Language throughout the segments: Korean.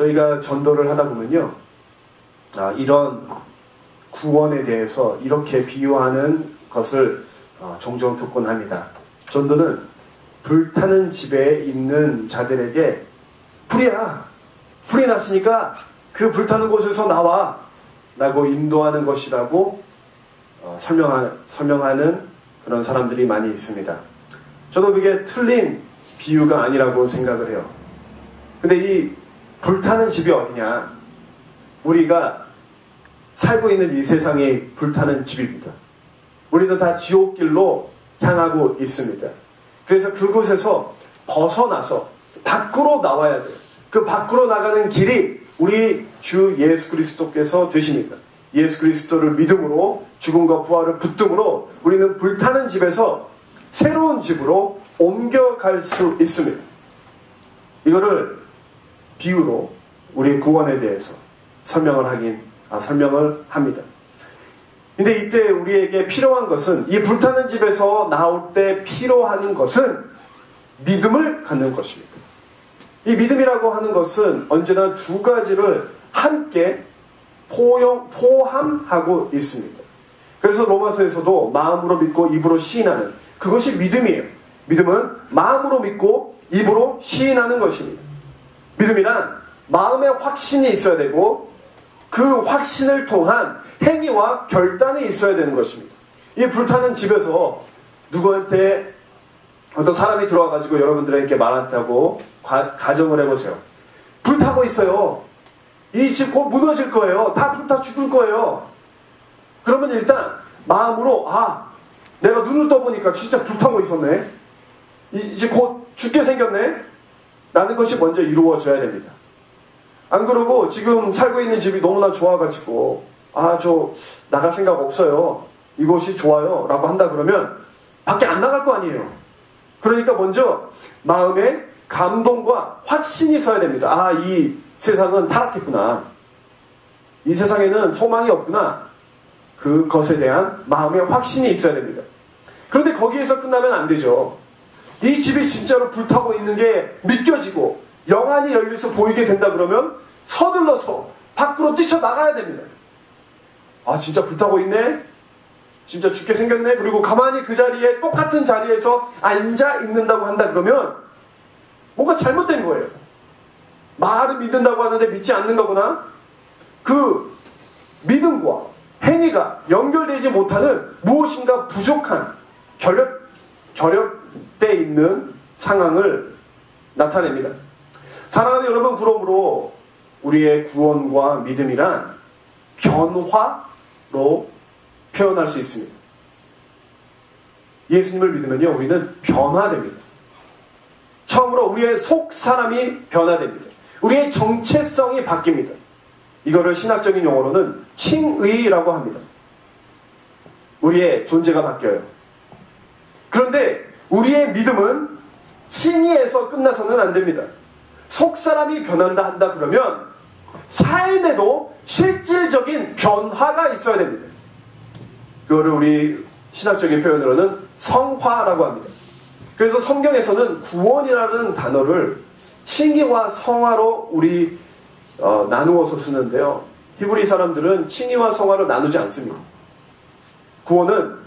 저희가 전도를 하다 보면요, 이런 구원에 대해서 이렇게 비유하는 것을 종종 듣곤 합니다. 전도는 불타는 집에 있는 자들에게 불이 났으니까 그 불타는 곳에서 나와 라고 인도하는 것이라고 설명하는 그런 사람들이 많이 있습니다. 저도 그게 틀린 비유가 아니라고 생각을 해요. 근데 이 불타는 집이 어디냐? 우리가 살고 있는 이 세상이 불타는 집입니다. 우리는 다 지옥길로 향하고 있습니다. 그래서 그곳에서 벗어나서 밖으로 나와야 돼요. 그 밖으로 나가는 길이 우리 주 예수 그리스도께서 되십니다. 예수 그리스도를 믿음으로 죽음과 부활을 붙듦으로 우리는 불타는 집에서 새로운 집으로 옮겨갈 수 있습니다. 이거를 비유로 우리 구원에 대해서 설명을 합니다. 근데 이때 우리에게 필요한 것은, 이 불타는 집에서 나올 때 필요한 것은 믿음을 갖는 것입니다. 이 믿음이라고 하는 것은 언제나 두 가지를 함께 포함하고 있습니다. 그래서 로마서에서도 마음으로 믿고 입으로 시인하는, 그것이 믿음이에요. 믿음은 마음으로 믿고 입으로 시인하는 것입니다. 믿음이란 마음에 확신이 있어야 되고 그 확신을 통한 행위와 결단이 있어야 되는 것입니다. 이 불타는 집에서 누구한테 어떤 사람이 들어와가지고 여러분들에게 말한다고 가정을 해보세요. 불타고 있어요. 이 집 곧 무너질 거예요. 다 불타 죽을 거예요. 그러면 일단 마음으로 내가 눈을 떠보니까 진짜 불타고 있었네. 이제 곧 죽게 생겼네. 라는 것이 먼저 이루어져야 됩니다. 안 그러고 지금 살고 있는 집이 너무나 좋아가지고 저 나갈 생각 없어요. 이곳이 좋아요. 라고 한다 그러면 밖에 안 나갈 거 아니에요. 그러니까 먼저 마음에 감동과 확신이 서야 됩니다. 이 세상은 타락했구나. 이 세상에는 소망이 없구나. 그것에 대한 마음의 확신이 있어야 됩니다. 그런데 거기에서 끝나면 안 되죠. 이 집이 진짜로 불타고 있는 게 믿겨지고 영안이 열려서 보이게 된다 그러면 서둘러서 밖으로 뛰쳐나가야 됩니다. 진짜 불타고 있네? 진짜 죽게 생겼네? 그리고 가만히 그 자리에, 똑같은 자리에서 앉아 있는다고 한다 그러면 뭔가 잘못된 거예요. 말을 믿는다고 하는데 믿지 않는 거구나? 그 믿음과 행위가 연결되지 못하는 무엇인가 부족한 결여돼 있는 상황을 나타냅니다. 사랑하는 여러분, 그러므로 우리의 구원과 믿음이란 변화로 표현할 수 있습니다. 예수님을 믿으면요, 우리는 변화됩니다. 처음으로 우리의 속 사람이 변화됩니다. 우리의 정체성이 바뀝니다. 이거를 신학적인 용어로는 칭의라고 합니다. 우리의 존재가 바뀌어요. 그런데 우리의 믿음은 칭의에서 끝나서는 안 됩니다. 속 사람이 변한다 한다 그러면 삶에도 실질적인 변화가 있어야 됩니다. 그거를 우리 신학적인 표현으로는 성화라고 합니다. 그래서 성경에서는 구원이라는 단어를 칭의와 성화로 우리 나누어서 쓰는데요. 히브리 사람들은 칭의와 성화로 나누지 않습니다. 구원은,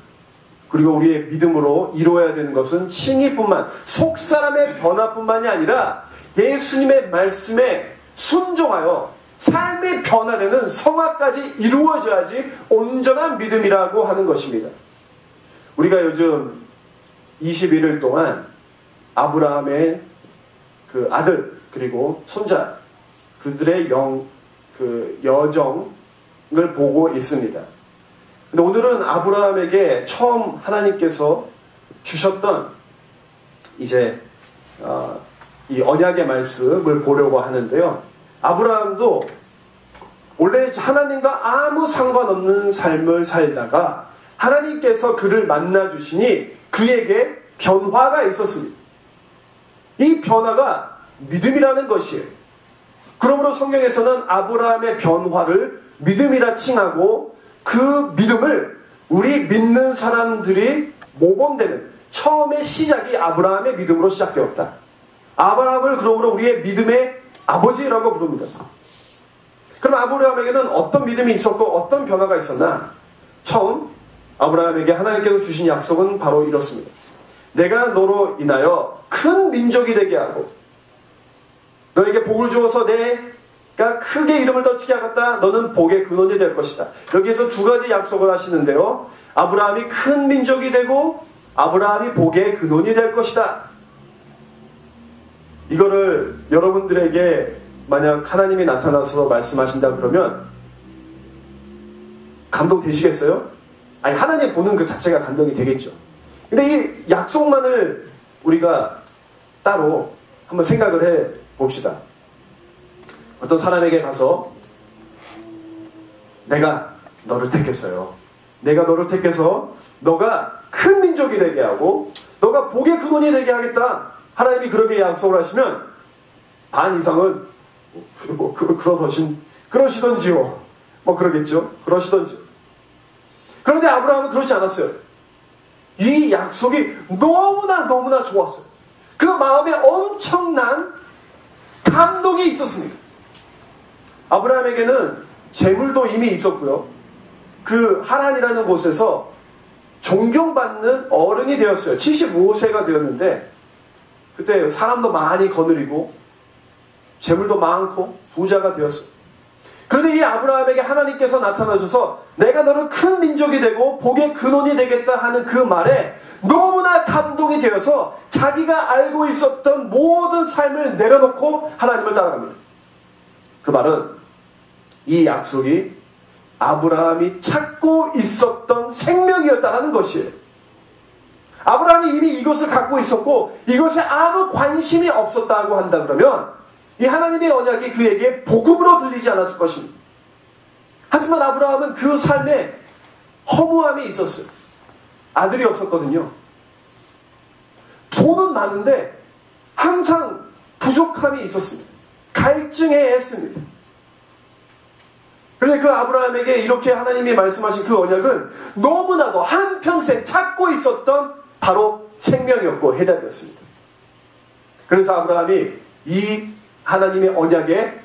그리고 우리의 믿음으로 이루어야 되는 것은 칭의뿐만, 속 사람의 변화뿐만이 아니라 예수님의 말씀에 순종하여 삶의 변화되는 성화까지 이루어져야지 온전한 믿음이라고 하는 것입니다. 우리가 요즘 21일 동안 아브라함의 그 아들 그리고 손자, 그들의 여정을 보고 있습니다. 근데 오늘은 아브라함에게 처음 하나님께서 주셨던 이 언약의 말씀을 보려고 하는데요. 아브라함도 원래 하나님과 아무 상관없는 삶을 살다가 하나님께서 그를 만나 주시니 그에게 변화가 있었습니다. 이 변화가 믿음이라는 것이에요. 그러므로 성경에서는 아브라함의 변화를 믿음이라 칭하고 그 믿음을 우리 믿는 사람들이 모범되는 처음의 시작이 아브라함의 믿음으로 시작되었다. 아브라함을 그러므로 우리의 믿음의 아버지라고 부릅니다. 그럼 아브라함에게는 어떤 믿음이 있었고 어떤 변화가 있었나? 처음 아브라함에게 하나님께서 주신 약속은 바로 이렇습니다. 내가 너로 인하여 큰 민족이 되게 하고 너에게 복을 주어서 내가 크게 이름을 떨치게 하겠다. 너는 복의 근원이 될 것이다. 여기에서 두 가지 약속을 하시는데요. 아브라함이 큰 민족이 되고 아브라함이 복의 근원이 될 것이다. 이거를 여러분들에게 만약 하나님이 나타나서 말씀하신다 그러면 감동되시겠어요? 아니, 하나님 보는 그 자체가 감동이 되겠죠. 근데 이 약속만을 우리가 따로 한번 생각을 해 봅시다. 어떤 사람에게 가서 내가 너를 택했어요. 내가 너를 택해서 너가 큰 민족이 되게 하고 너가 복의 근원이 되게 하겠다. 하나님이 그렇게 약속을 하시면 반 이상은 그러시던지요. 그러겠죠. 그러시던지요. 그런데 아브라함은 그렇지 않았어요. 이 약속이 너무나 좋았어요. 그 마음에 엄청난 감동이 있었습니다. 아브라함에게는 재물도 이미 있었고요. 그 하란이라는 곳에서 존경받는 어른이 되었어요. 75세가 되었는데 그때 사람도 많이 거느리고 재물도 많고 부자가 되었어요. 그런데 이 아브라함에게 하나님께서 나타나셔서 내가 너를 큰 민족이 되고 복의 근원이 되겠다 하는 그 말에 너무나 감동이 되어서 자기가 알고 있었던 모든 삶을 내려놓고 하나님을 따라갑니다. 그 말은 이 약속이 아브라함이 찾고 있었던 생명이었다는 것이에요. 아브라함이 이미 이것을 갖고 있었고 이것에 아무 관심이 없었다고 한다 그러면 이 하나님의 언약이 그에게 복음으로 들리지 않았을 것입니다. 하지만 아브라함은 그 삶에 허무함이 있었어요. 아들이 없었거든요. 돈은 많은데 항상 부족함이 있었습니다. 갈증해 했습니다. 그런데 그 아브라함에게 이렇게 하나님이 말씀하신 그 언약은 너무나도 한평생 찾고 있었던 바로 생명이었고 해답이었습니다. 그래서 아브라함이 이 하나님의 언약에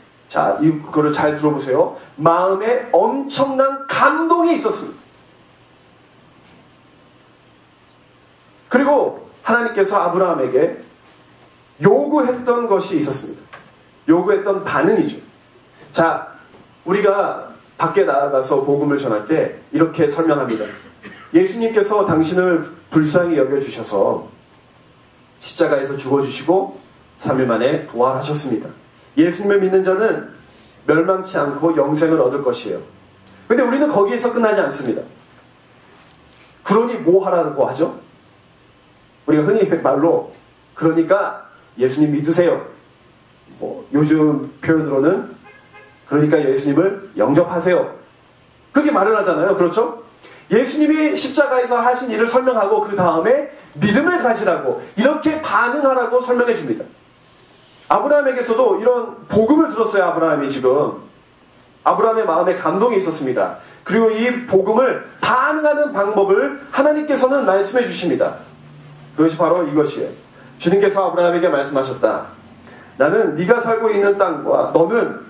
이거를 잘 들어보세요. 마음에 엄청난 감동이 있었습니다. 그리고 하나님께서 아브라함에게 요구했던 것이 있었습니다. 요구했던 반응이죠. 자, 우리가 밖에 나가서 복음을 전할 때 이렇게 설명합니다. 예수님께서 당신을 불쌍히 여겨주셔서 십자가에서 죽어주시고 3일 만에 부활하셨습니다. 예수님을 믿는 자는 멸망치 않고 영생을 얻을 것이에요. 근데 우리는 거기에서 끝나지 않습니다. 그러니 뭐 하라고 하죠? 우리가 흔히 말로 그러니까 예수님 믿으세요. 요즘 표현으로는 그러니까 예수님을 영접하세요. 그렇게 말을 하잖아요. 그렇죠? 예수님이 십자가에서 하신 일을 설명하고 그 다음에 믿음을 가지라고 이렇게 반응하라고 설명해 줍니다. 아브라함에게서도 이런 복음을 들었어요. 아브라함이 지금 아브라함의 마음에 감동이 있었습니다. 그리고 이 복음을 반응하는 방법을 하나님께서는 말씀해 주십니다. 그것이 바로 이것이에요. 주님께서 아브라함에게 말씀하셨다. 나는 네가 살고 있는 땅과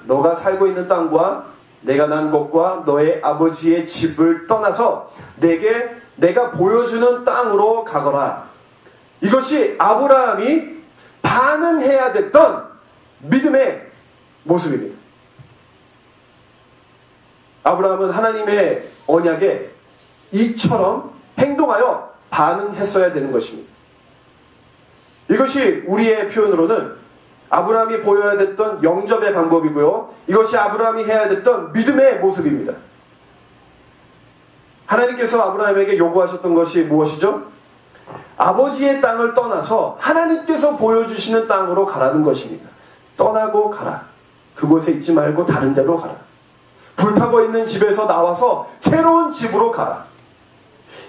너가 살고 있는 땅과 내가 난 곳과 너의 아버지의 집을 떠나서 내가 보여주는 땅으로 가거라. 이것이 아브라함이 반응해야 됐던 믿음의 모습입니다. 아브라함은 하나님의 언약에 이처럼 행동하여 반응했어야 되는 것입니다. 이것이 우리의 표현으로는 아브라함이 보여야 됐던 영접의 방법이고요. 이것이 아브라함이 해야 됐던 믿음의 모습입니다. 하나님께서 아브라함에게 요구하셨던 것이 무엇이죠? 아버지의 땅을 떠나서 하나님께서 보여주시는 땅으로 가라는 것입니다. 떠나고 가라. 그곳에 있지 말고 다른 데로 가라. 불타고 있는 집에서 나와서 새로운 집으로 가라.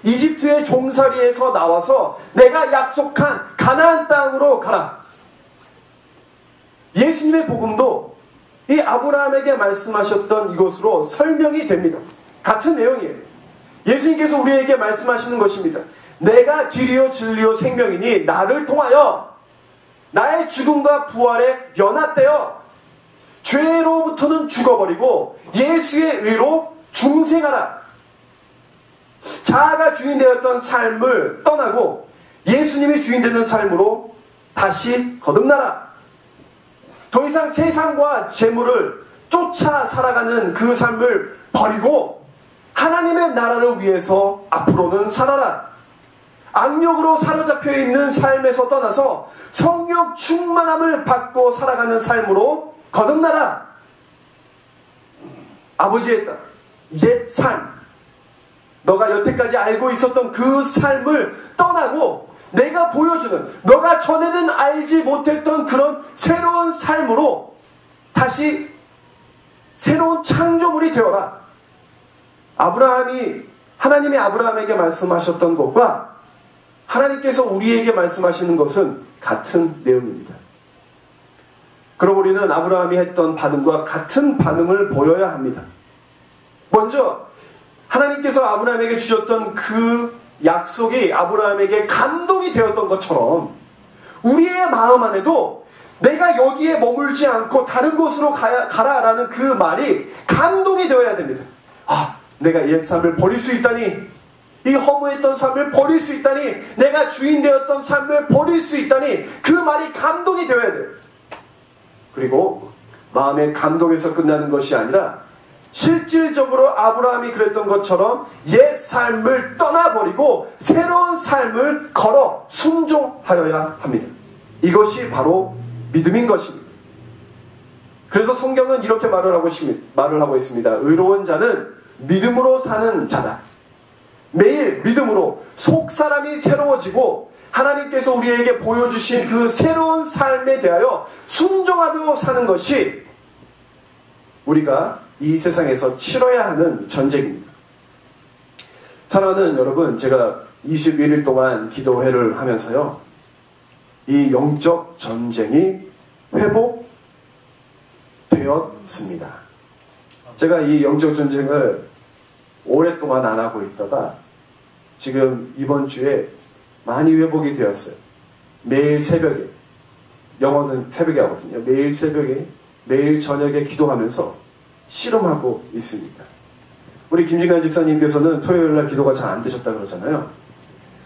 이집트의 종살이에서 나와서 내가 약속한 가나안 땅으로 가라. 예수님의 복음도 이 아브라함에게 말씀하셨던 이것으로 설명이 됩니다. 같은 내용이에요. 예수님께서 우리에게 말씀하시는 것입니다. 내가 길이요 진리요 생명이니 나를 통하여 나의 죽음과 부활에 연합되어 죄로부터는 죽어버리고 예수의 의로 중생하라. 자아가 주인되었던 삶을 떠나고 예수님이 주인되는 삶으로 다시 거듭나라. 더 이상 세상과 재물을 쫓아 살아가는 그 삶을 버리고 하나님의 나라를 위해서 앞으로는 살아라. 악력으로 사로잡혀 있는 삶에서 떠나서 성령 충만함을 받고 살아가는 삶으로 거듭나라. 아버지의 딸, 옛 삶, 너가 여태까지 알고 있었던 그 삶을 떠나고 내가 보여주는, 너가 전에는 알지 못했던 그런 새로운 삶으로 다시 새로운 창조물이 되어라. 하나님이 아브라함에게 말씀하셨던 것과 하나님께서 우리에게 말씀하시는 것은 같은 내용입니다. 그럼 우리는 아브라함이 했던 반응과 같은 반응을 보여야 합니다. 먼저 하나님께서 아브라함에게 주셨던 그 약속이 아브라함에게 감동이 되었던 것처럼 우리의 마음 안에도 내가 여기에 머물지 않고 다른 곳으로 가라라는 그 말이 감동이 되어야 됩니다. 내가 옛 삶을 버릴 수 있다니, 이 허무했던 삶을 버릴 수 있다니, 내가 주인 되었던 삶을 버릴 수 있다니, 그 말이 감동이 되어야 돼요. 그리고 마음의 감동에서 끝나는 것이 아니라 실질적으로 아브라함이 그랬던 것처럼 옛 삶을 떠나버리고 새로운 삶을 걸어 순종하여야 합니다. 이것이 바로 믿음인 것입니다. 그래서 성경은 이렇게 말을 하고 있습니다. 의로운 자는 믿음으로 사는 자다. 매일 믿음으로 속사람이 새로워지고 하나님께서 우리에게 보여주신 그 새로운 삶에 대하여 순종하며 사는 것이 우리가 이 세상에서 치러야 하는 전쟁입니다. 사랑하는 여러분, 제가 21일 동안 기도회를 하면서요, 이 영적 전쟁이 회복되었습니다. 제가 이 영적 전쟁을 오랫동안 안 하고 있다가 지금 이번 주에 많이 회복이 되었어요. 매일 새벽에, 영어는 새벽에 하거든요. 매일 새벽에, 매일 저녁에 기도하면서 씨름하고 있습니다. 우리 김진관 집사님께서는 토요일날 기도가 잘 안 되셨다 그러잖아요.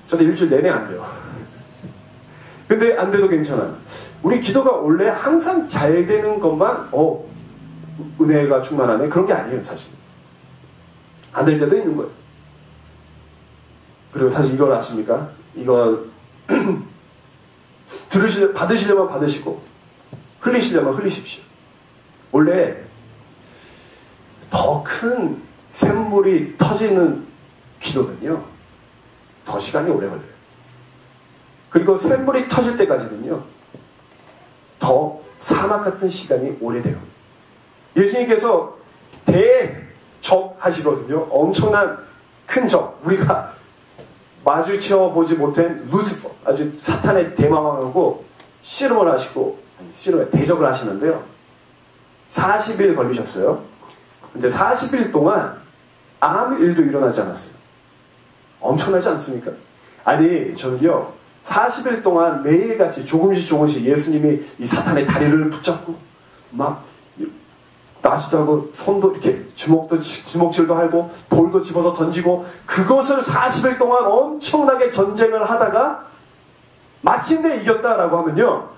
저는 일주일 내내 안 돼요. 근데 안 돼도 괜찮아요. 우리 기도가 원래 항상 잘 되는 것만 은혜가 충만하네, 그런 게 아니에요. 사실 안 될 때도 있는 거예요. 그리고 사실 이걸 아십니까? 이거 받으시려면 받으시고 흘리시려면 흘리십시오. 원래 더 큰 샘물이 터지는 기도는요, 더 시간이 오래 걸려요. 그리고 샘물이 터질 때까지는요, 더 사막 같은 시간이 오래돼요. 예수님께서 대적 하시거든요. 엄청난 큰 적, 우리가 마주쳐 보지 못한 루시퍼, 아주 사탄의 대마왕하고 씨름을 하시고, 대적을 하시는데요, 40일 걸리셨어요. 근데 40일 동안 아무 일도 일어나지 않았어요. 엄청나지 않습니까? 아니, 저는요, 40일 동안 매일같이 조금씩 예수님이 이 사탄의 다리를 붙잡고 막 나지도 하고 손도 이렇게 주먹질도 하고 돌도 집어서 던지고, 그것을 40일 동안 엄청나게 전쟁을 하다가 마침내 이겼다라고 하면요,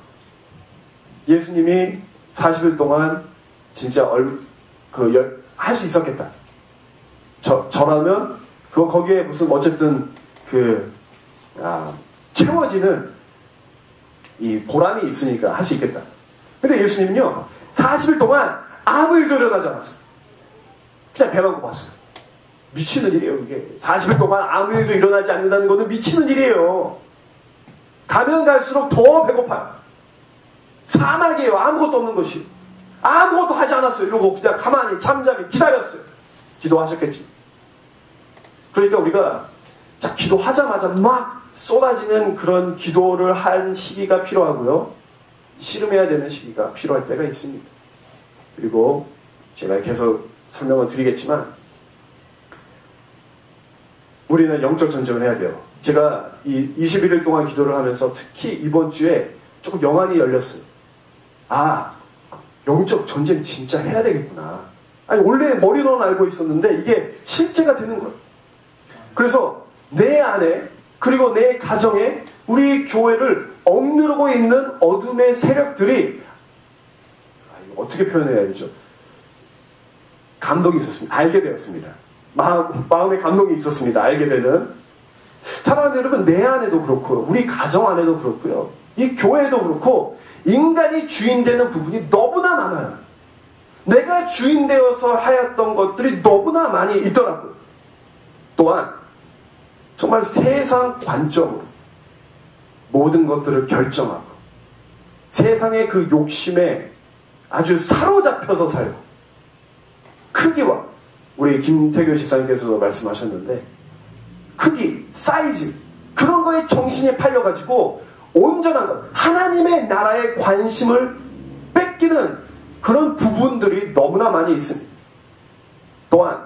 예수님이 40일 동안 진짜 할 수 있었겠다. 저라면 거기에 무슨 어쨌든 채워지는 이 보람이 있으니까 할 수 있겠다. 근데 예수님은요, 40일 동안 아무 일도 일어나지 않았어요. 그냥 배만 고팠어요. 미치는 일이에요, 이게. 40일 동안 아무 일도 일어나지 않는다는 것은 미치는 일이에요. 가면 갈수록 더 배고파요. 사막이에요. 아무것도 없는 것이. 아무것도 하지 않았어요. 이러고 그냥 가만히 잠잠히 기다렸어요. 기도하셨겠지. 그러니까 우리가 기도하자마자 막 쏟아지는 그런 기도를 한 시기가 필요하고요, 씨름해야 되는 시기가 필요할 때가 있습니다. 그리고 제가 계속 설명을 드리겠지만 우리는 영적 전쟁을 해야 돼요. 제가 이 21일 동안 기도를 하면서 특히 이번 주에 조금 영안이 열렸어요. 영적 전쟁 진짜 해야 되겠구나. 아니 원래 머리로는 알고 있었는데 이게 실제가 되는 거예요. 그래서 내 안에 그리고 내 가정에 우리 교회를 억누르고 있는 어둠의 세력들이 어떻게 표현해야 되죠? 감동이 있었습니다. 알게 되었습니다. 마음에 감동이 있었습니다. 알게 되는. 사랑하는 여러분, 내 안에도 그렇고요. 우리 가정 안에도 그렇고요. 이 교회도 그렇고 인간이 주인되는 부분이 너무나 많아요. 내가 주인되어서 하였던 것들이 너무나 많이 있더라고요. 또한 정말 세상 관점으로 모든 것들을 결정하고 세상의 그 욕심에 아주 사로잡혀서 살고 크기와 우리 김태교 집사님께서도 말씀하셨는데 크기, 사이즈 그런 거에 정신이 팔려가지고 온전한 것 하나님의 나라에 관심을 뺏기는 그런 부분들이 너무나 많이 있습니다. 또한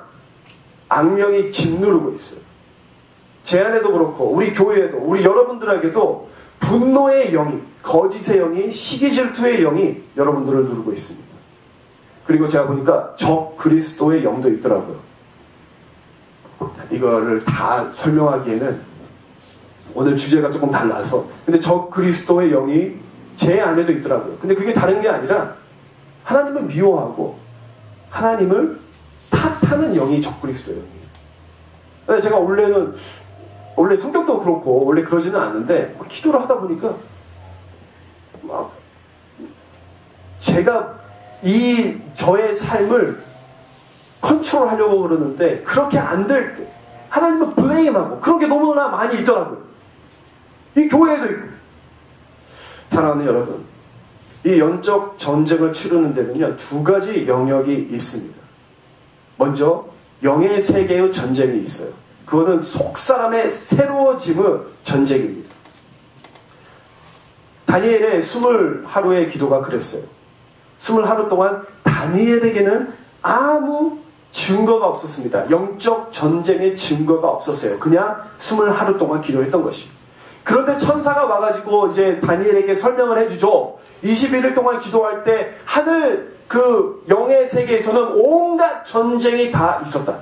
악령이 짓누르고 있어요. 제 안에도 그렇고 우리 교회에도 우리 여러분들에게도 분노의 영이 거짓의 영이 시기질투의 영이 여러분들을 누르고 있습니다. 그리고 제가 보니까 적 그리스도의 영도 있더라고요. 이거를 다 설명하기에는 오늘 주제가 조금 달라서 근데 적 그리스도의 영이 제 안에도 있더라고요. 근데 그게 다른 게 아니라 하나님을 미워하고 하나님을 탓하는 영이 적 그리스도의 영이에요. 제가 원래 성격도 그렇고 원래 그러지는 않는데 기도를 하다 보니까 막 제가 저의 삶을 컨트롤하려고 그러는데 그렇게 안 될 때 하나님을 블레임하고 그런 게 너무나 많이 있더라고요. 이 교회에도 있고. 사랑하는 여러분, 이 영적 전쟁을 치르는 데는요 2가지 영역이 있습니다. 먼저 영의 세계의 전쟁이 있어요. 그거는 속사람의 새로워짐의 전쟁입니다. 다니엘의 20하루의 기도가 그랬어요. 20하루 동안 다니엘에게는 아무 증거가 없었습니다. 영적 전쟁의 증거가 없었어요. 그냥 20하루 동안 기도했던 것이. 그런데 천사가 와가지고 이제 다니엘에게 설명을 해주죠. 21일 동안 기도할 때 하늘 그 영의 세계에서는 온갖 전쟁이 다 있었다.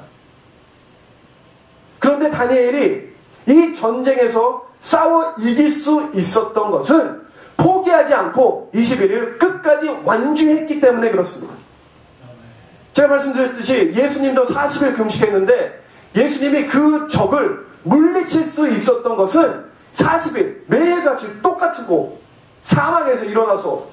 그런데 다니엘이 이 전쟁에서 싸워 이길 수 있었던 것은 포기하지 않고 21일 끝까지 완주했기 때문에 그렇습니다. 제가 말씀드렸듯이 예수님도 40일 금식했는데 예수님이 그 적을 물리칠 수 있었던 것은 40일 매일같이 똑같고 사막에서 일어나서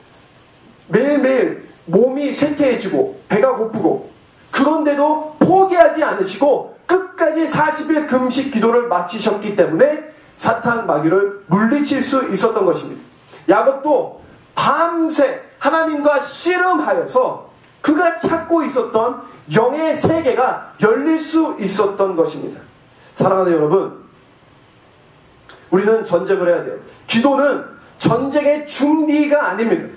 매일매일 몸이 쇠퇴해지고 배가 고프고 그런데도 포기하지 않으시고 끝까지 40일 금식 기도를 마치셨기 때문에 사탄 마귀를 물리칠 수 있었던 것입니다. 야곱도 밤새 하나님과 씨름하여서 그가 찾고 있었던 영의 세계가 열릴 수 있었던 것입니다. 사랑하는 여러분, 우리는 전쟁을 해야 돼요. 기도는 전쟁의 준비가 아닙니다.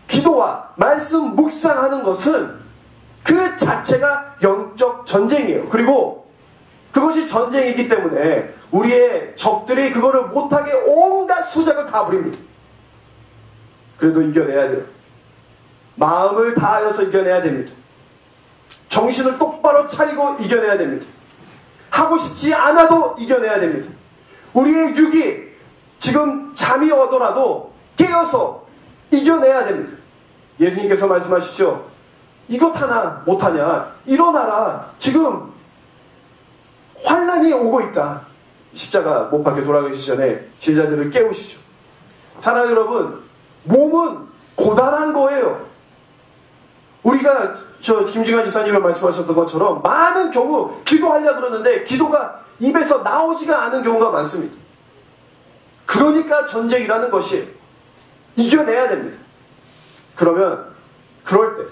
기도와 말씀 묵상하는 것은 그 자체가 영적 전쟁이에요. 그리고 그것이 전쟁이기 때문에 우리의 적들이 그거를 못하게 온갖 수작을 다 부립니다. 그래도 이겨내야 돼요. 마음을 다하여서 이겨내야 됩니다. 정신을 똑바로 차리고 이겨내야 됩니다. 하고 싶지 않아도 이겨내야 됩니다. 우리의 육이 지금 잠이 오더라도 깨어서 이겨내야 됩니다. 예수님께서 말씀하시죠. 이것 하나 못하냐? 일어나라. 지금 환난이 오고 있다. 십자가 못 박혀 돌아가시기 전에 제자들을 깨우시죠. 사랑하는 여러분, 몸은 고단한 거예요. 우리가 김중환 지사님이 말씀하셨던 것처럼 많은 경우 기도하려고 그러는데 기도가 입에서 나오지가 않은 경우가 많습니다. 그러니까 전쟁이라는 것이 이겨내야 됩니다. 그러면 그럴 때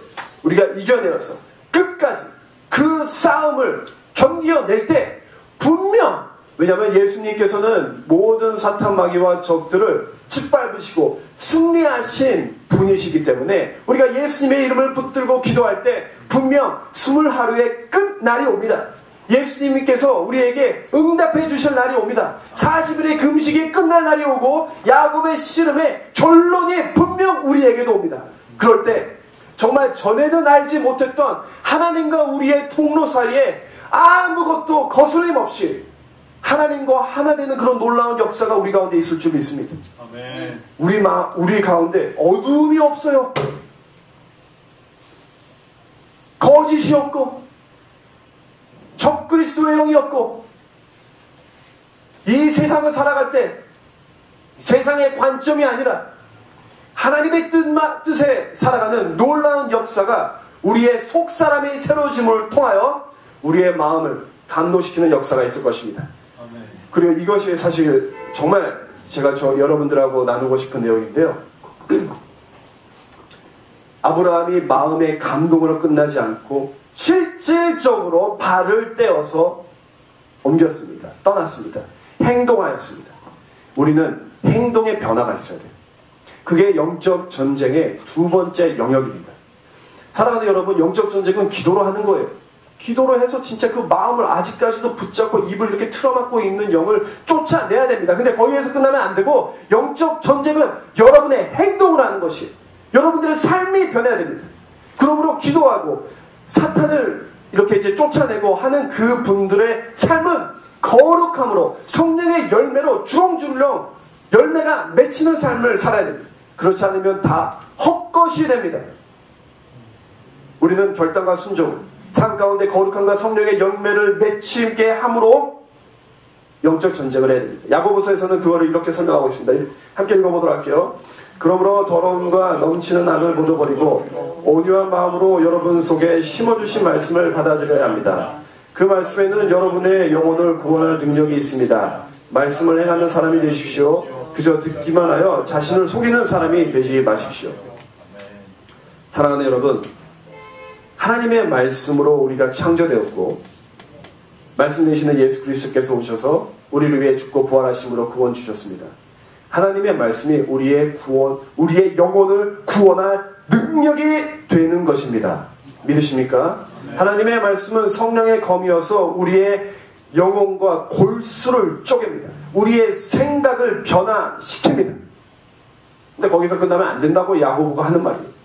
우리가 이겨내어서 끝까지 그 싸움을 견뎌낼 때 분명, 왜냐하면 예수님께서는 모든 사탄 마귀와 적들을 짓밟으시고 승리하신 분이시기 때문에 우리가 예수님의 이름을 붙들고 기도할 때 분명 20하루의 끝날이 옵니다. 예수님께서 우리에게 응답해 주실 날이 옵니다. 40일의 금식이 끝날 날이 오고 야곱의 씨름의 결론이 분명 우리에게도 옵니다. 그럴 때 정말 전에는 알지 못했던 하나님과 우리의 통로 사이에 아무것도 거슬림 없이 하나님과 하나 되는 그런 놀라운 역사가 우리 가운데 있을 줄 믿습니다. 아멘. 우리 가운데 어두움이 없어요. 거짓이 없고 적그리스도의 영이 없고 이 세상을 살아갈 때 세상의 관점이 아니라 하나님의 뜻에 살아가는 놀라운 역사가 우리의 속사람의 새로워짐을 통하여 우리의 마음을 감동시키는 역사가 있을 것입니다. 아멘. 그리고 이것이 사실 정말 제가 여러분들하고 나누고 싶은 내용인데요. 아브라함이 마음의 감동으로 끝나지 않고 실질적으로 발을 떼어서 옮겼습니다. 떠났습니다. 행동하였습니다. 우리는 행동의 변화가 있어야 돼요. 그게 영적 전쟁의 두 번째 영역입니다. 사랑하는 여러분, 영적 전쟁은 기도로 하는 거예요. 기도로 해서 진짜 그 마음을 아직까지도 붙잡고 입을 이렇게 틀어막고 있는 영을 쫓아내야 됩니다. 근데 거기에서 끝나면 안 되고 영적 전쟁은 여러분의 행동을 하는 것이 여러분들의 삶이 변해야 됩니다. 그러므로 기도하고 사탄을 이렇게 이제 쫓아내고 하는 그 분들의 삶은 거룩함으로 성령의 열매로 주렁주렁 열매가 맺히는 삶을 살아야 됩니다. 그렇지 않으면 다 헛것이 됩니다. 우리는 결단과 순종, 삶 가운데 거룩함과 성령의 열매를 맺히게 함으로 영적 전쟁을 해야 됩니다. 야고보서에서는 그거를 이렇게 설명하고 있습니다. 함께 읽어보도록 할게요. 그러므로 더러움과 넘치는 악을 모두 버리고 온유한 마음으로 여러분 속에 심어주신 말씀을 받아들여야 합니다. 그 말씀에는 여러분의 영혼을 구원할 능력이 있습니다. 말씀을 행하는 사람이 되십시오. 그저 듣기만 하여 자신을 속이는 사람이 되지 마십시오. 사랑하는 여러분, 하나님의 말씀으로 우리가 창조되었고 말씀 되시는 예수 그리스도께서 오셔서 우리를 위해 죽고 부활하심으로 구원 주셨습니다. 하나님의 말씀이 우리의 영혼을 구원할 능력이 되는 것입니다. 믿으십니까? 하나님의 말씀은 성령의 검이어서 우리의 영혼과 골수를 쪼갭니다. 우리의 생각을 변화시킵니다. 근데 거기서 끝나면 안 된다고 야고보가 하는 말이에요.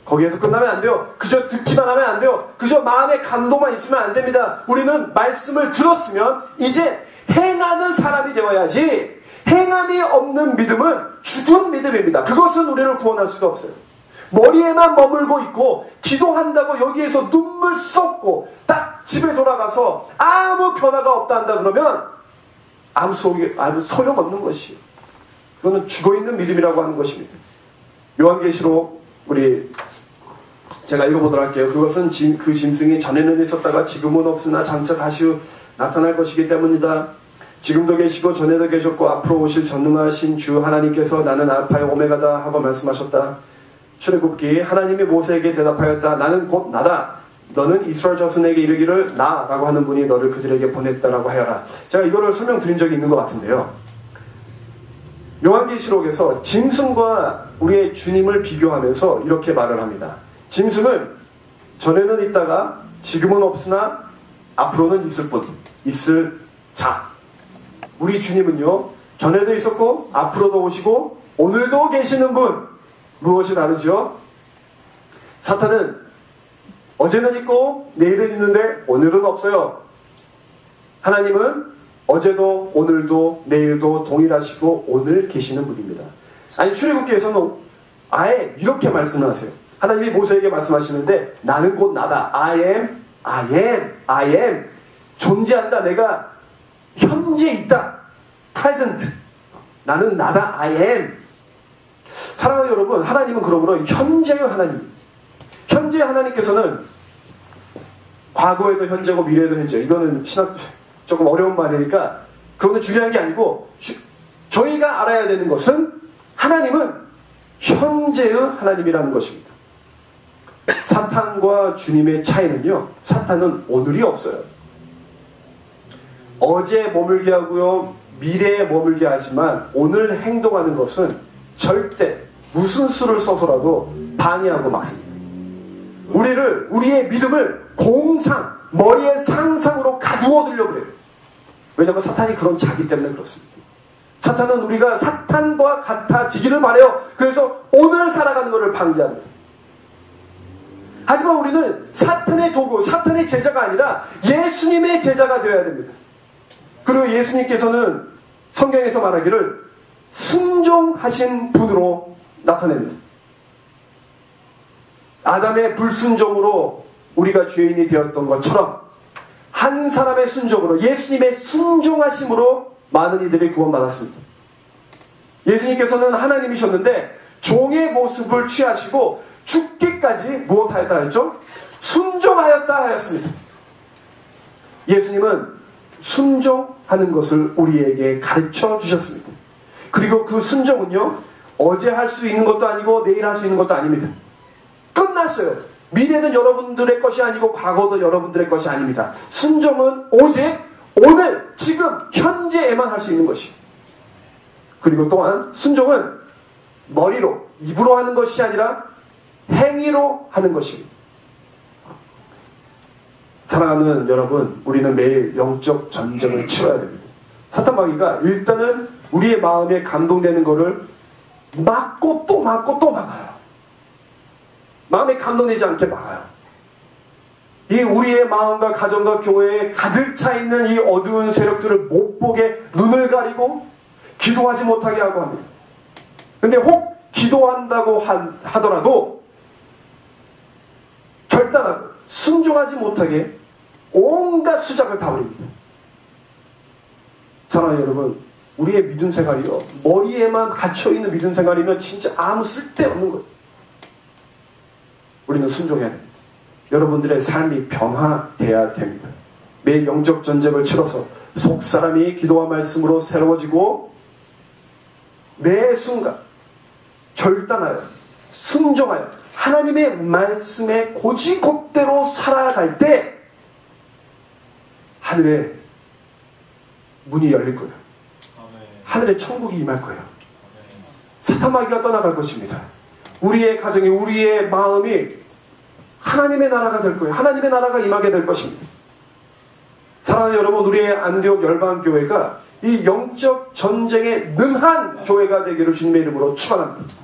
거기에서 끝나면 안 돼요. 그저 듣기만 하면 안 돼요. 그저 마음의 감동만 있으면 안 됩니다. 우리는 말씀을 들었으면 이제 행하는 사람이 되어야지. 행함이 없는 믿음은 죽은 믿음입니다. 그것은 우리를 구원할 수가 없어요. 머리에만 머물고 있고 기도한다고 여기에서 눈물 쏟고 딱 집에 돌아가서 아무 변화가 없다 한다 그러면 아무 소용없는 것이에요. 그거는 죽어있는 믿음이라고 하는 것입니다. 요한계시록 제가 읽어보도록 할게요. 그것은 그 짐승이 전에는 있었다가 지금은 없으나 장차 다시 나타날 것이기 때문이다. 지금도 계시고 전에도 계셨고 앞으로 오실 전능하신 주 하나님께서 나는 알파의 오메가다 하고 말씀하셨다. 출애굽기 하나님이 모세에게 대답하였다. 나는 곧 나다. 너는 이스라엘 자손에게 이르기를 나라고 하는 분이 너를 그들에게 보냈다라고 하여라. 제가 이거를 설명드린 적이 있는 것 같은데요. 요한계시록에서 짐승과 우리의 주님을 비교하면서 이렇게 말을 합니다. 짐승은 전에는 있다가 지금은 없으나 앞으로는 있을 뿐, 있을 자. 우리 주님은요, 전에도 있었고 앞으로도 오시고 오늘도 계시는 분. 무엇이 다르죠? 사탄은 어제는 있고 내일은 있는데 오늘은 없어요. 하나님은 어제도 오늘도 내일도 동일하시고 오늘 계시는 분입니다. 아니 출애굽기에서는 아예 이렇게 말씀을 하세요. 하나님이 모세에게 말씀하시는데 나는 곧 나다. I am. 존재한다. 내가 현재 있다. present. 나는 나다. I am. 사랑하는 여러분, 하나님은 그러므로 현재의 하나님. 현재의 하나님께서는 과거에도 현재고 미래에도 현재. 이거는 신학 조금 어려운 말이니까 그거는 중요한 게 아니고 저희가 알아야 되는 것은 하나님은 현재의 하나님이라는 것입니다. 사탄과 주님의 차이는요, 사탄은 오늘이 없어요. 어제 머물게 하고요, 미래에 머물게 하지만 오늘 행동하는 것은 절대 무슨 수를 써서라도 방해하고 막습니다. 우리의 믿음을 공상, 머리의 상상으로 가두어두려고 해요. 왜냐하면 사탄이 그런 자기 때문에 그렇습니다. 사탄은 우리가 사탄과 같아지기를 바라요. 그래서 오늘 살아가는 것을 방해합니다. 하지만 우리는 사탄의 도구, 사탄의 제자가 아니라 예수님의 제자가 되어야 됩니다. 그리고 예수님께서는 성경에서 말하기를 순종하신 분으로 나타냅니다. 아담의 불순종으로 우리가 죄인이 되었던 것처럼 한 사람의 순종으로, 예수님의 순종하심으로 많은 이들이 구원받았습니다. 예수님께서는 하나님이셨는데 종의 모습을 취하시고 죽기까지 무엇하였다 하였죠? 순종하였다 하였습니다. 예수님은 순종하는 것을 우리에게 가르쳐 주셨습니다. 그리고 그 순종은요, 어제 할 수 있는 것도 아니고 내일 할 수 있는 것도 아닙니다. 끝났어요. 미래는 여러분들의 것이 아니고 과거도 여러분들의 것이 아닙니다. 순종은 오직 오늘, 지금, 현재에만 할 수 있는 것이. 그리고 또한 순종은 머리로, 입으로 하는 것이 아니라 행위로 하는 것입니다. 사랑하는 여러분, 우리는 매일 영적 전쟁을 치러야 됩니다. 사탄마귀가 일단은 우리의 마음에 감동되는 것을 막고 또 막고 또 막아요. 마음에 감동되지 않게 막아요. 이 우리의 마음과 가정과 교회에 가득 차 있는 이 어두운 세력들을 못 보게 눈을 가리고 기도하지 못하게 하고 합니다. 근데 혹 기도한다고 하더라도 결단하고 순종하지 못하게 온갖 수작을 다 부립니다. 사랑하는 여러분, 우리의 믿음 생활이요, 머리에만 갇혀있는 믿음 생활이면 진짜 아무 쓸데없는 거예요. 우리는 순종해야 됩니다. 여러분들의 삶이 변화돼야 됩니다. 매일 영적 전쟁을 치러서 속사람이 기도와 말씀으로 새로워지고 매 순간 결단하여 순종하여 하나님의 말씀에 고지곧대로 살아갈 때 하늘의 문이 열릴 거예요. 하늘의 천국이 임할 거예요. 사탄마귀가 떠나갈 것입니다. 우리의 가정이, 우리의 마음이 하나님의 나라가 될 거예요. 하나님의 나라가 임하게 될 것입니다. 사랑하는 여러분, 우리의 안디옥 열방교회가 이 영적 전쟁에 능한 교회가 되기를 주님의 이름으로 축원합니다.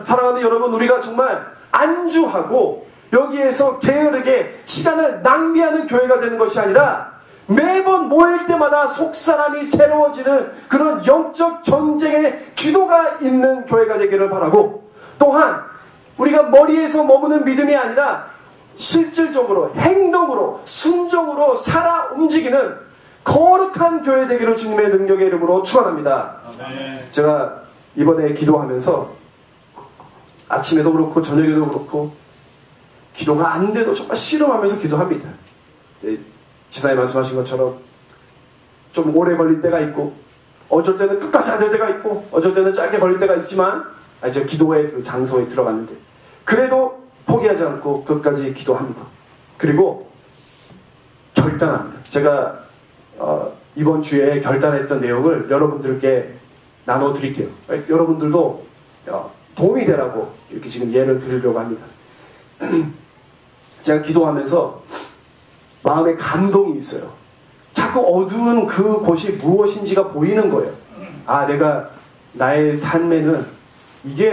사랑하는 여러분, 우리가 정말 안주하고 여기에서 게으르게 시간을 낭비하는 교회가 되는 것이 아니라 매번 모일 때마다 속사람이 새로워지는 그런 영적 전쟁의 기도가 있는 교회가 되기를 바라고, 또한 우리가 머리에서 머무는 믿음이 아니라 실질적으로 행동으로 순종으로 살아 움직이는 거룩한 교회 되기를 주님의 능력의 이름으로 축원합니다. 제가 이번에 기도하면서 아침에도 그렇고 저녁에도 그렇고 기도가 안 돼도 정말 씨름하면서 기도합니다. 지사님 말씀하신 것처럼 좀 오래 걸릴 때가 있고, 어쩔 때는 끝까지 안 될 때가 있고, 어쩔 때는 짧게 걸릴 때가 있지만, 저 기도의 그 장소에 들어갔는데 그래도 포기하지 않고 끝까지 기도합니다. 그리고 결단합니다. 제가 이번 주에 결단했던 내용을 여러분들께 나눠드릴게요. 여러분들도 도움이 되라고 이렇게 지금 예를 들으려고 합니다. 제가 기도하면서 마음에 감동이 있어요. 자꾸 어두운 그 곳이 무엇인지가 보이는 거예요. 아, 내가 나의 삶에는 이게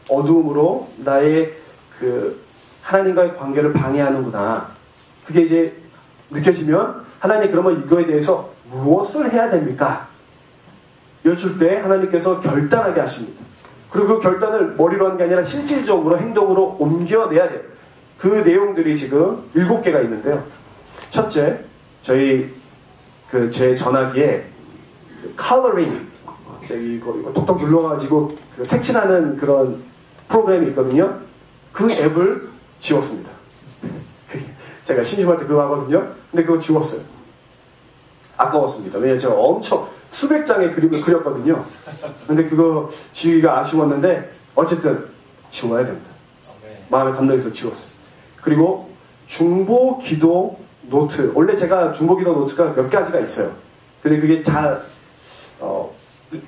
어두움으로 나의 그 하나님과의 관계를 방해하는구나. 그게 이제 느껴지면 하나님, 그러면 이거에 대해서 무엇을 해야 됩니까? 여쭐 때 하나님께서 결단하게 하십니다. 그리고 그 결단을 머리로 하는 게 아니라 실질적으로 행동으로 옮겨내야 돼요. 그 내용들이 지금 7개가 있는데요. 첫째, 저희 제 전화기에 컬러링, 이거 톡톡 눌러가지고 그 색칠하는 그런 프로그램이 있거든요. 그 앱을 지웠습니다. 제가 심심할 때 그거 하거든요. 근데 그거 지웠어요. 아까웠습니다. 왜냐면 제가 엄청 수백 장의 그림을 그렸거든요. 근데 그거 지우기가 아쉬웠는데 어쨌든 지워야 됩니다. 마음에 감동해서 지웠어요. 그리고 중보 기도 노트. 원래 제가 중보 기도 노트가 몇 가지가 있어요. 근데 그게 잘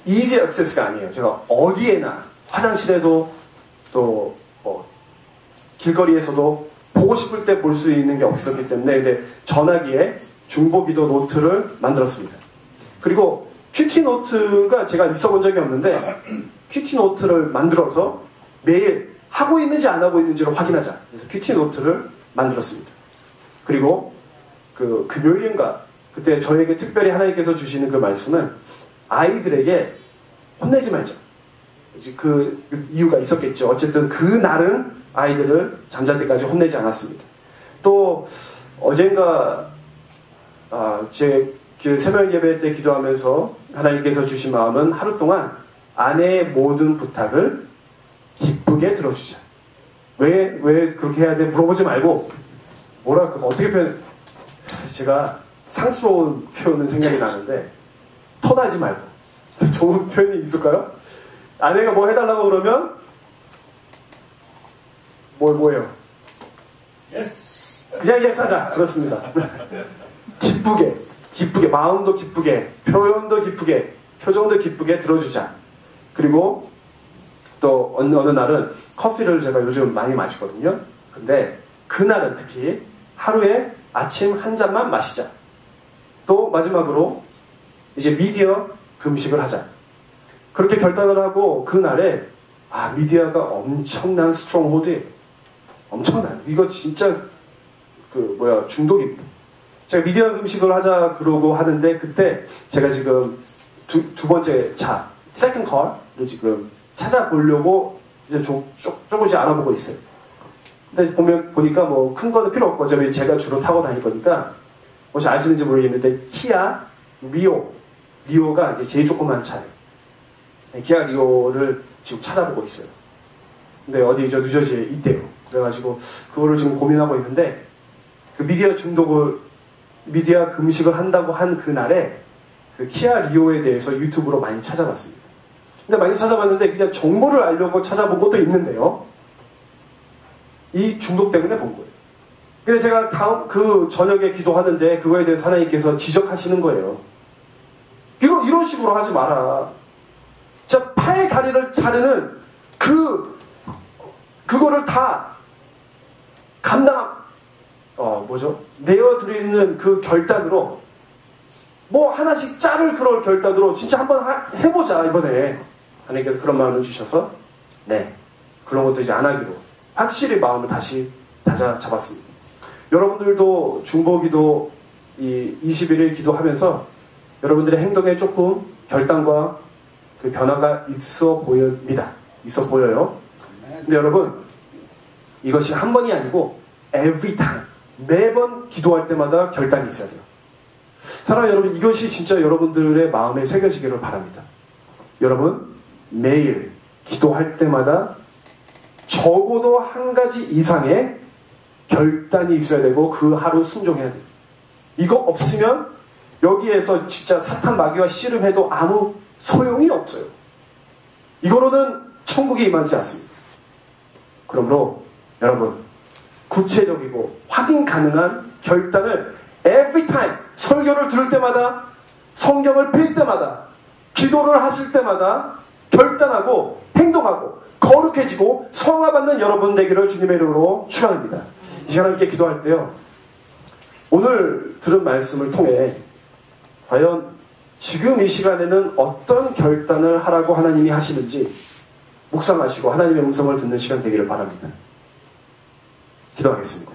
이지 액세스가 아니에요. 제가 어디에나, 화장실에도 또 길거리에서도 보고 싶을 때 볼 수 있는 게 없었기 때문에 이제 전화기에 중보기도 노트를 만들었습니다. 그리고 큐티 노트가 제가 있어본 적이 없는데 큐티 노트를 만들어서 매일 하고 있는지 안 하고 있는지를 확인하자. 그래서 큐티 노트를 만들었습니다. 그리고 그 금요일인가 그때 저에게 특별히 하나님께서 주시는 그 말씀은 아이들에게 혼내지 말자. 이제 그 이유가 있었겠죠. 어쨌든 그 날은 아이들을 잠잘 때까지 혼내지 않았습니다. 또 어젠가 제 새벽 예배 때 기도하면서 하나님께서 주신 마음은 하루 동안 아내의 모든 부탁을 기쁘게 들어주자. 왜 그렇게 해야 돼? 물어보지 말고 어떻게 제가 상스러운 표현은 생각이 나는데 터나지 말고 좋은 표현이 있을까요? 아내가 뭐 해달라고 그러면 뭐예요? 그냥 예스 하자. 그렇습니다. 기쁘게 마음도 기쁘게 표현도 기쁘게 표정도 기쁘게 들어주자. 그리고 또 어느 날은 커피를 제가 요즘 많이 마시거든요. 근데 그날은 특히 하루에 아침 한 잔만 마시자. 또 마지막으로 이제 미디어 금식을 하자. 그렇게 결단을 하고 그날에 미디어가 엄청난 스트롱홀드예요. 엄청나요. 이거 진짜 중독입니다. 제가 미디어 금식을 하자 그러고 하는데 그때 제가 지금 두 번째 차 세컨드 컬을 지금 찾아보려고 이제 조금씩 알아보고 있어요. 근데 보니까 뭐 큰 거는 필요 없고 어차피 제가 주로 타고 다닐 거니까 혹시 아시는지 모르겠는데 키아 리오가 이제 제일 조그만 차예요. 키아 리오를 지금 찾아보고 있어요. 근데 어디 뉴저지에 있대요. 그래가지고 그거를 지금 고민하고 있는데 그 미디어 금식을 한다고 한 그날에 그 키아 리오에 대해서 유튜브로 많이 찾아봤습니다. 근데 많이 찾아봤는데 그냥 정보를 알려고 찾아본 것도 있는데요. 이 중독 때문에 본 거예요. 근데 제가 그 저녁에 기도하는데 그거에 대해서 하나님께서 지적하시는 거예요. 이런 식으로 하지 마라. 진짜 팔 다리를 자르는 그거를 다 내어드리는 그 결단으로 뭐 하나씩 자를 그럴 결단으로 진짜 한번 해보자 이번에. 하나님께서 그런 마음을 주셔서 그런 것도 이제 안 하기로 확실히 마음을 다시 다잡았습니다. 여러분들도 중보기도 이 21일 기도하면서 여러분들의 행동에 조금 결단과 그 변화가 있어 보입니다. 있어 보여요. 근데 여러분 이것이 한 번이 아니고 every time 매번 기도할 때마다 결단이 있어야 돼요. 사랑하는 여러분, 이것이 진짜 여러분들의 마음에 새겨지기를 바랍니다. 여러분 매일 기도할 때마다 적어도 한 가지 이상의 결단이 있어야 되고 그 하루 순종해야 돼요. 이거 없으면 여기에서 진짜 사탄 마귀와 씨름해도 아무 소용이 없어요. 이거로는 천국에 임하지 않습니다. 그러므로 여러분 구체적이고 확인 가능한 결단을 every time 설교를 들을 때마다 성경을 펼 때마다 기도를 하실 때마다 결단하고 행동하고 거룩해지고 성화받는 여러분 되기를 주님의 이름으로 축원합니다. 이 시간 함께 기도할 때요. 오늘 들은 말씀을 통해 과연 지금 이 시간에는 어떤 결단을 하라고 하나님이 하시는지 묵상하시고 하나님의 음성을 듣는 시간 되기를 바랍니다. 기도하겠습니다.